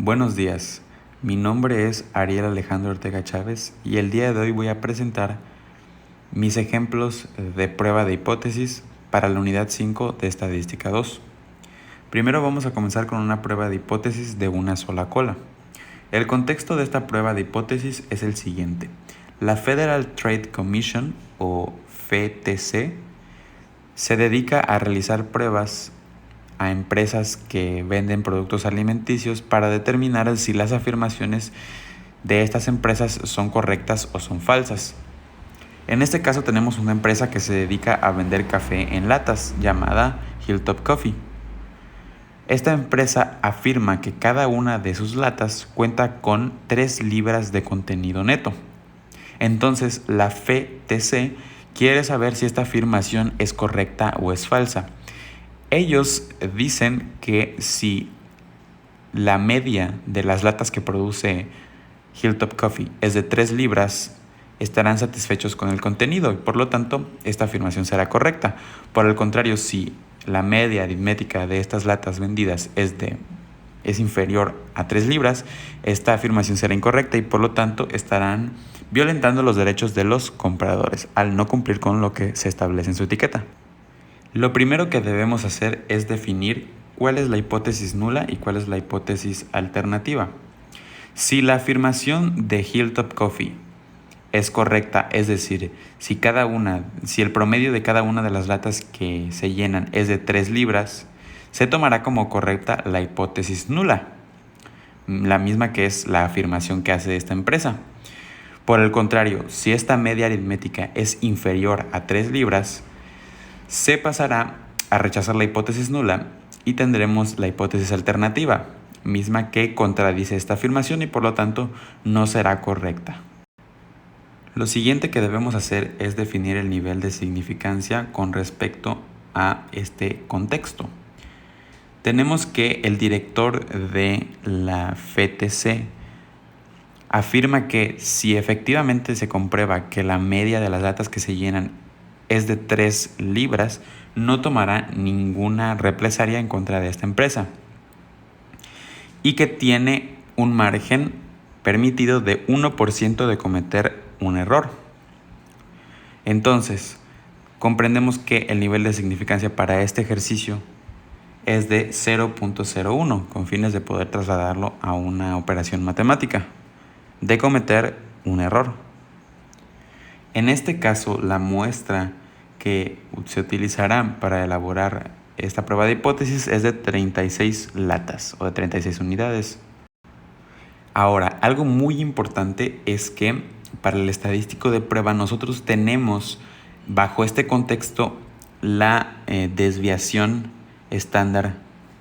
Buenos días, mi nombre es Ariel Alejandro Ortega Chávez y el día de hoy voy a presentar mis ejemplos de prueba de hipótesis para la unidad 5 de Estadística 2. Primero vamos a comenzar con una prueba de hipótesis de una sola cola. El contexto de esta prueba de hipótesis es el siguiente. La Federal Trade Commission, o FTC, se dedica a realizar pruebas a empresas que venden productos alimenticios para determinar si las afirmaciones de estas empresas son correctas o son falsas. En este caso tenemos una empresa que se dedica a vender café en latas llamada Hilltop Coffee. Esta empresa afirma que cada una de sus latas cuenta con 3 libras de contenido neto. Entonces la FTC quiere saber si esta afirmación es correcta o es falsa. Ellos dicen que si la media de las latas que produce Hilltop Coffee es de 3 libras, estarán satisfechos con el contenido y por lo tanto esta afirmación será correcta. Por el contrario, si la media aritmética de estas latas vendidas es inferior a 3 libras, esta afirmación será incorrecta y por lo tanto estarán violentando los derechos de los compradores al no cumplir con lo que se establece en su etiqueta. Lo primero que debemos hacer es definir cuál es la hipótesis nula y cuál es la hipótesis alternativa. Si la afirmación de Hilltop Coffee es correcta, es decir, si el promedio de cada una de las latas que se llenan es de 3 libras, se tomará como correcta la hipótesis nula, la misma que es la afirmación que hace esta empresa. Por el contrario, si esta media aritmética es inferior a 3 libras, se pasará a rechazar la hipótesis nula y tendremos la hipótesis alternativa, misma que contradice esta afirmación y por lo tanto no será correcta. Lo siguiente que debemos hacer es definir el nivel de significancia con respecto a este contexto. Tenemos que el director de la FTC afirma que si efectivamente se comprueba que la media de las latas que se llenan es de 3 libras, no tomará ninguna represalia en contra de esta empresa y que tiene un margen permitido de 1% de cometer un error. Entonces, comprendemos que el nivel de significancia para este ejercicio es de 0.01 con fines de poder trasladarlo a una operación matemática, de cometer un error. En este caso, la muestra que se utilizará para elaborar esta prueba de hipótesis es de 36 latas o de 36 unidades. Ahora, algo muy importante es que para el estadístico de prueba nosotros tenemos bajo este contexto la desviación estándar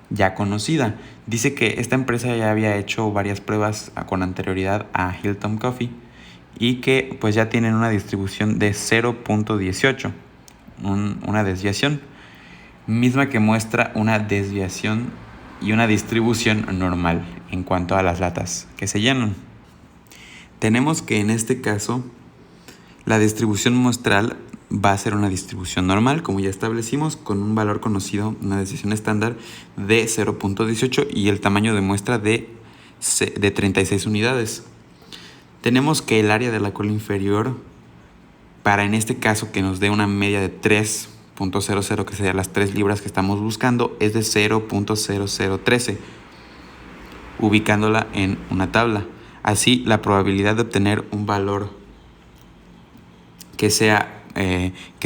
ya conocida. Dice que esta empresa ya había hecho varias pruebas con anterioridad a Hilltop Coffee y que pues ya tienen una distribución de 0.18, una desviación misma que muestra una desviación y una distribución normal en cuanto a las latas que se llenan. Tenemos que en este caso la distribución muestral va a ser una distribución normal, como ya establecimos, con un valor conocido, una desviación estándar de 0.18 y el tamaño de muestra de 36 unidades. Tenemos que el área de la cola inferior, para en este caso que nos dé una media de 3.00, que serían las 3 libras que estamos buscando, es de 0.0013, ubicándola en una tabla. Así, la probabilidad de obtener un valor que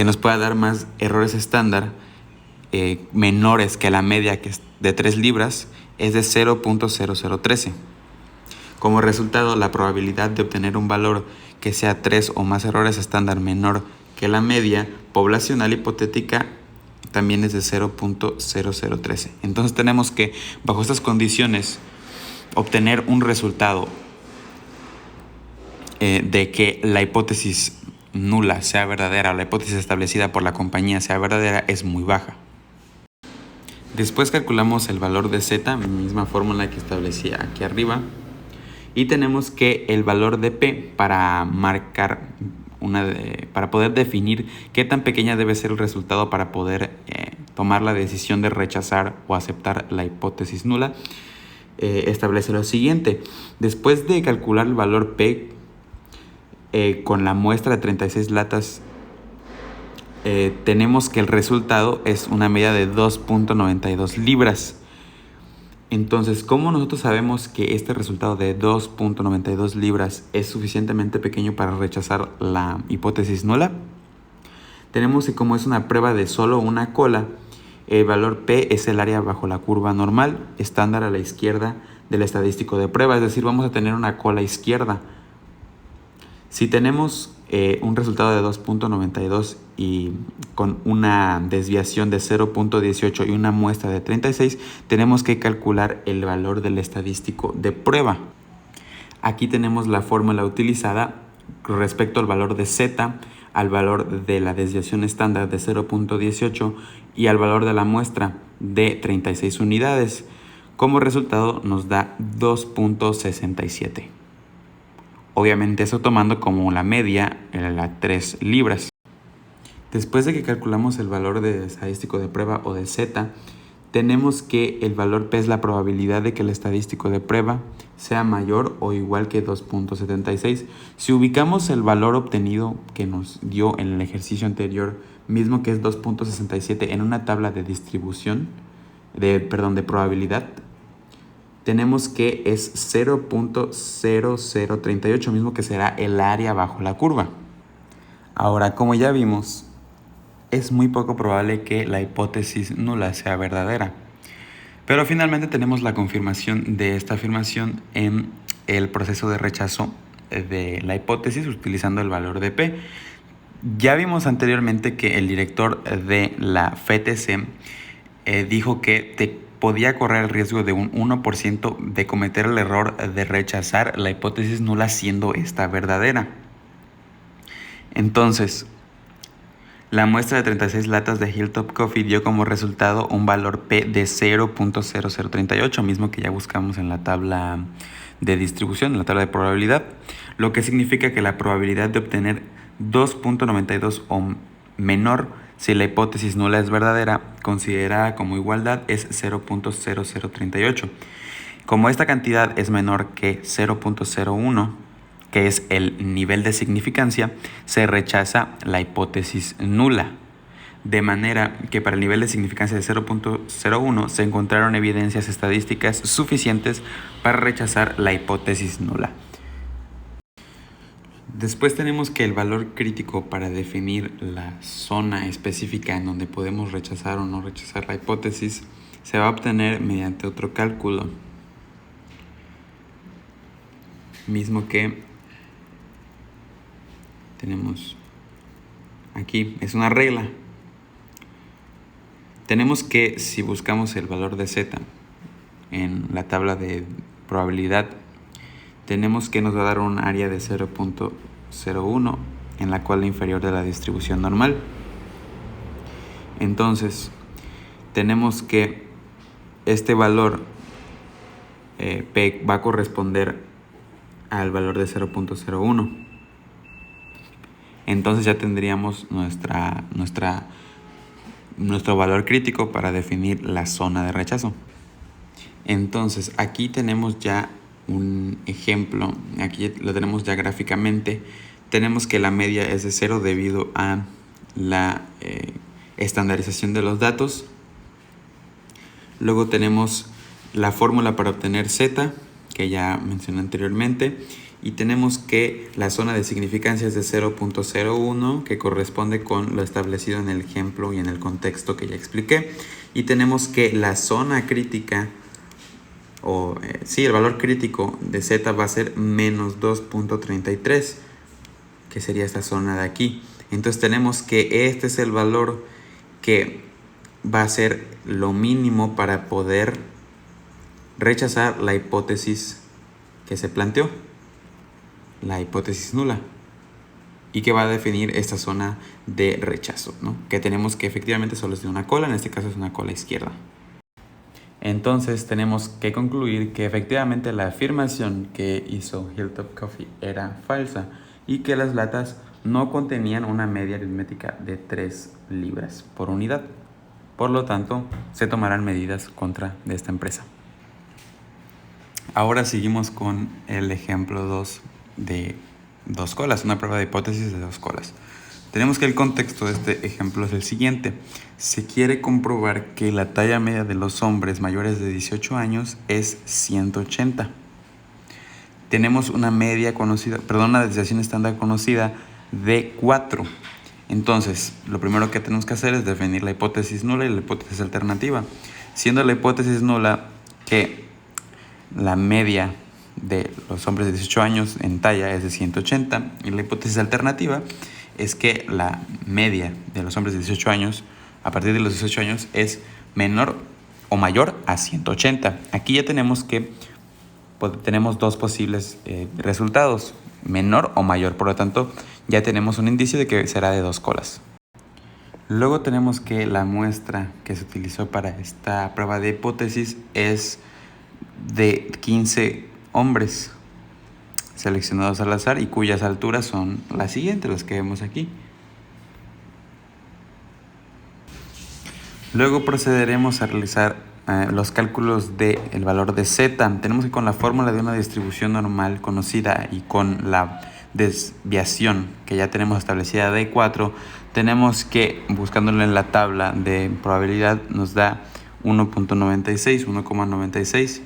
nos pueda dar más errores estándar menores que la media, que es de 3 libras, es de 0.0013. Como resultado, la probabilidad de obtener un valor que sea 3 o más errores estándar menor que la media poblacional hipotética también es de 0.0013. Entonces tenemos que, bajo estas condiciones, obtener un resultado de que la hipótesis nula sea verdadera o la hipótesis establecida por la compañía sea verdadera es muy baja. Después calculamos el valor de Z, misma fórmula que establecí aquí arriba, y tenemos que el valor de P para para poder definir qué tan pequeña debe ser el resultado para poder tomar la decisión de rechazar o aceptar la hipótesis nula, establece lo siguiente. Después de calcular el valor P con la muestra de 36 latas, tenemos que el resultado es una medida de 2.92 libras. Entonces, ¿cómo nosotros sabemos que este resultado de 2.92 libras es suficientemente pequeño para rechazar la hipótesis nula? Tenemos que, como es una prueba de solo una cola, el valor P es el área bajo la curva normal, estándar a la izquierda del estadístico de prueba, es decir, vamos a tener una cola izquierda. Si tenemos un resultado de 2.92 y con una desviación de 0.18 y una muestra de 36, tenemos que calcular el valor del estadístico de prueba. Aquí tenemos la fórmula utilizada respecto al valor de Z, al valor de la desviación estándar de 0.18 y al valor de la muestra de 36 unidades. Como resultado nos da 2.67. Obviamente eso tomando como la media las 3 libras. Después de que calculamos el valor de estadístico de prueba o de Z, tenemos que el valor P es la probabilidad de que el estadístico de prueba sea mayor o igual que 2.76. Si ubicamos el valor obtenido que nos dio en el ejercicio anterior, mismo que es 2.67, en una tabla de distribución, de probabilidad, tenemos que es 0.0038, mismo que será el área bajo la curva. Ahora, como ya vimos, es muy poco probable que la hipótesis nula sea verdadera. Pero finalmente tenemos la confirmación de esta afirmación en el proceso de rechazo de la hipótesis utilizando el valor de P. Ya vimos anteriormente que el director de la FTC dijo que podía correr el riesgo de un 1% de cometer el error de rechazar la hipótesis nula siendo esta verdadera. Entonces, la muestra de 36 latas de Hilltop Coffee dio como resultado un valor P de 0.0038, mismo que ya buscamos en la tabla de distribución, en la tabla de probabilidad, lo que significa que la probabilidad de obtener 2.92 o menor si la hipótesis nula es verdadera, considerada como igualdad, es 0.0038. Como esta cantidad es menor que 0.01, que es el nivel de significancia, se rechaza la hipótesis nula. De manera que para el nivel de significancia de 0.01 se encontraron evidencias estadísticas suficientes para rechazar la hipótesis nula. Después tenemos que el valor crítico para definir la zona específica en donde podemos rechazar o no rechazar la hipótesis se va a obtener mediante otro cálculo, mismo que tenemos aquí. Es una regla. Tenemos que, si buscamos el valor de Z en la tabla de probabilidad, tenemos que nos va a dar un área de 0.01 en la cual es inferior de la distribución normal. Entonces, tenemos que este valor P va a corresponder al valor de 0.01. Entonces ya tendríamos nuestro valor crítico para definir la zona de rechazo. Entonces aquí tenemos ya un ejemplo, aquí lo tenemos ya gráficamente. Tenemos que la media es de 0 debido a la estandarización de los datos. Luego tenemos la fórmula para obtener Z, que ya mencioné anteriormente. Y tenemos que la zona de significancia es de 0.01, que corresponde con lo establecido en el ejemplo y en el contexto que ya expliqué. Y tenemos que la zona crítica, el valor crítico de Z va a ser menos 2.33, que sería esta zona de aquí. Entonces tenemos que este es el valor que va a ser lo mínimo para poder rechazar la hipótesis que se planteó, la hipótesis nula, y que va a definir esta zona de rechazo, ¿no? Que tenemos que efectivamente solo es de una cola, en este caso es una cola izquierda. Entonces tenemos que concluir que efectivamente la afirmación que hizo Hilltop Coffee era falsa y que las latas no contenían una media aritmética de 3 libras por unidad. Por lo tanto, se tomarán medidas contra de esta empresa. Ahora seguimos con el ejemplo 2 de 2 colas, una prueba de hipótesis de 2 colas. Tenemos que el contexto de este ejemplo es el siguiente. Se quiere comprobar que la talla media de los hombres mayores de 18 años es 180. Tenemos una media conocida, una desviación estándar conocida de 4. Entonces, lo primero que tenemos que hacer es definir la hipótesis nula y la hipótesis alternativa. Siendo la hipótesis nula que la media de los hombres de 18 años en talla es de 180 y la hipótesis alternativa es que la media de los hombres de 18 años a partir de los 18 años es menor o mayor a 180. Aquí ya tenemos dos posibles resultados, menor o mayor, por lo tanto ya tenemos un indicio de que será de 2 colas. Luego tenemos que la muestra que se utilizó para esta prueba de hipótesis es de 15 hombres seleccionados al azar y cuyas alturas son las siguientes, las que vemos aquí. Luego procederemos a realizar los cálculos del valor de z. Tenemos que con la fórmula de una distribución normal conocida y con la desviación que ya tenemos establecida de 4, tenemos que, buscándolo en la tabla de probabilidad, nos da 1.96,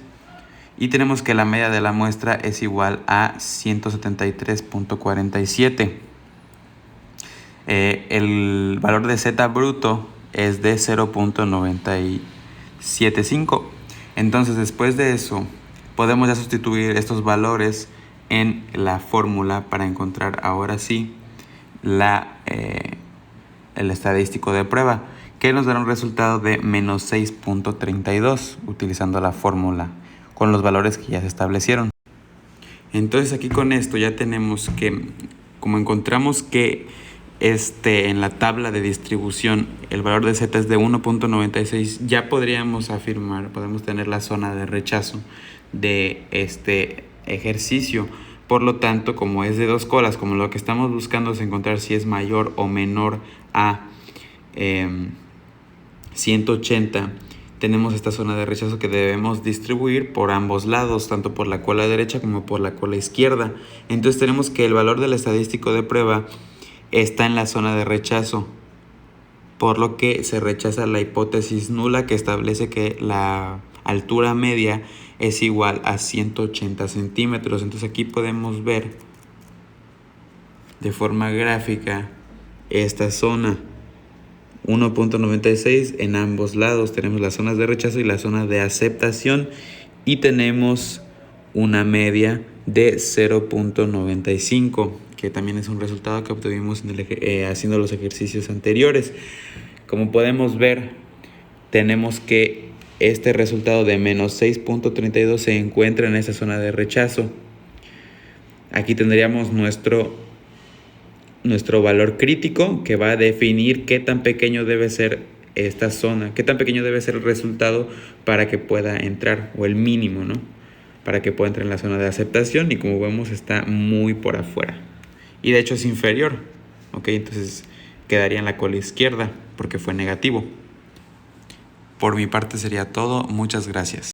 y tenemos que la media de la muestra es igual a 173.47. El valor de z bruto es de 0.975. Entonces, después de eso, podemos ya sustituir estos valores en la fórmula para encontrar ahora sí el estadístico de prueba, que nos dará un resultado de menos 6.32 utilizando la fórmula con los valores que ya se establecieron. Entonces aquí con esto ya tenemos que, como encontramos que en la tabla de distribución el valor de z es de 1.96, ya podemos tener la zona de rechazo de este ejercicio. Por lo tanto, como es de 2 colas, como lo que estamos buscando es encontrar si es mayor o menor a 180, tenemos esta zona de rechazo que debemos distribuir por ambos lados, tanto por la cola derecha como por la cola izquierda. Entonces tenemos que el valor del estadístico de prueba está en la zona de rechazo, por lo que se rechaza la hipótesis nula que establece que la altura media es igual a 180 centímetros. Entonces aquí podemos ver de forma gráfica esta zona 1.96 en ambos lados. Tenemos las zonas de rechazo y la zona de aceptación y tenemos una media de 0.95, que también es un resultado que obtuvimos haciendo los ejercicios anteriores. Como podemos ver, tenemos que este resultado de menos 6.32 se encuentra en esa zona de rechazo. Aquí tendríamos nuestro valor crítico, que va a definir qué tan pequeño debe ser esta zona, qué tan pequeño debe ser el resultado para que pueda entrar, o el mínimo, ¿no? Para que pueda entrar en la zona de aceptación, y como vemos está muy por afuera. Y de hecho es inferior, ¿ok? Entonces quedaría en la cola izquierda porque fue negativo. Por mi parte sería todo. Muchas gracias.